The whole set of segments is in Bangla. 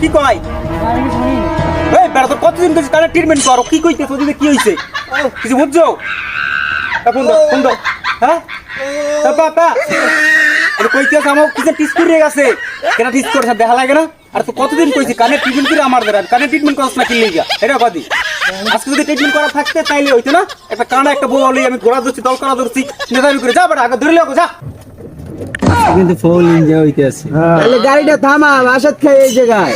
কি কয় এই বেড়া তো কতদিন ধরে কানে ট্রিটমেন্ট করো কি কইতে তোদিকে কি হইছে কিছু বুঝছো ফোন দাও হ্যাঁ বাবা আরে কইতে আমার কিছু টিস করে গেছে কেন টিস করে দেখা লাগে না আর তো কতদিন কইছি কানে ট্রিটমেন্ট করে আমার দ্বারা কানে ট্রিটমেন্ট করছ না কি লিগা এটা কদি আজকে যদি ট্রিটমেন্ট করা থাকতে তাইলে হইতো না একটা কানা একটা বউ হলি আমি ঘোড়া ধরছি দল করা ধরছি নেদাবি করে যা বেটা আগে ধরে লাগো যা কিন্তু ফুল এনজয় হইতে আছে তাহলে গাড়িটা থামা বাসাত খাই এই জায়গায়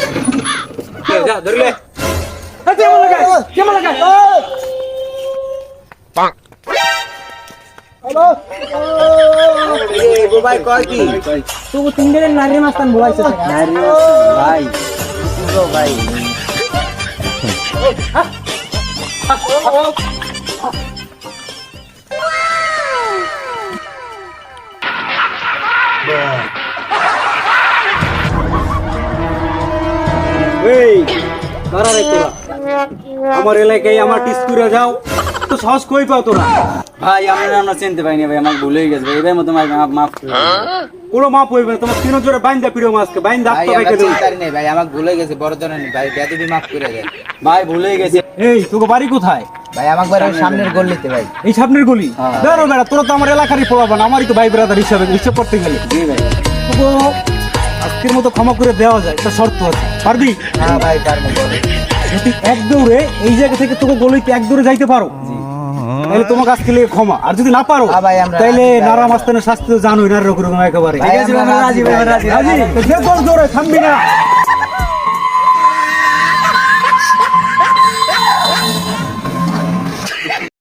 যা ধরে লে কেমন লাগাই পাক হ্যালো এ ভাই কয় কি তো তিন দিনের নারী মাস্তান বলাইছে নারী ভাই পুরো ভাই এই কারা রে তোরা আমার এলাকায় আমার টিস করে যাও তো সাহস কই পাও তোরা ভাই আমরা চিনতে পাইনি ভাই আমার ভুল হয়ে গেছে ভাই এবার মতো মাফ পুরো মাপ হইবে না তোমার তিন জোরে বাইন্দা পিরো মাছকে বাইন্দা ভাই তো আমরা বাইকে দেব চিন্তারি নেই ভাই আমার ভুল হয়ে গেছে বড় ধরনের ভাই বেয়াদবি মাফ করে দেন ভাই ভুল হয়ে গেছে এই তোকে বাড়ি কোথায় ভাই আমার বাড়ির সামনের গলিতে ভাই এই সামনের গলি হ্যাঁ। বেরো বেড়া তোরা তো আমার এলাকারই পোলাবা না আমারই তো ভাই ব্রাদার হিসাবে হিসাব করতে গেলে জি ভাই তোকে আজকের মতো ক্ষমা করে দেওয়া যায় এটা শর্ত আছে পারবি হ্যাঁ ভাই পারবো যদি এক দৌড়ে এই জায়গা থেকে তোকে গলিতে এক দৌড়ে যাইতে পারো তাহলে তোমাকে আজকে লিয়ে ক্ষমা আর যদি না পারো হ্যাঁ ভাই, আমরা তাহলে রাজি ভাই। নারা মাস্তানের শাস্তি তো জানোই না রকম একেবারে ভাই, আমরা রাজি ভাই, আমরা রাজি। রাজি তো যে বল জোরে থামবি না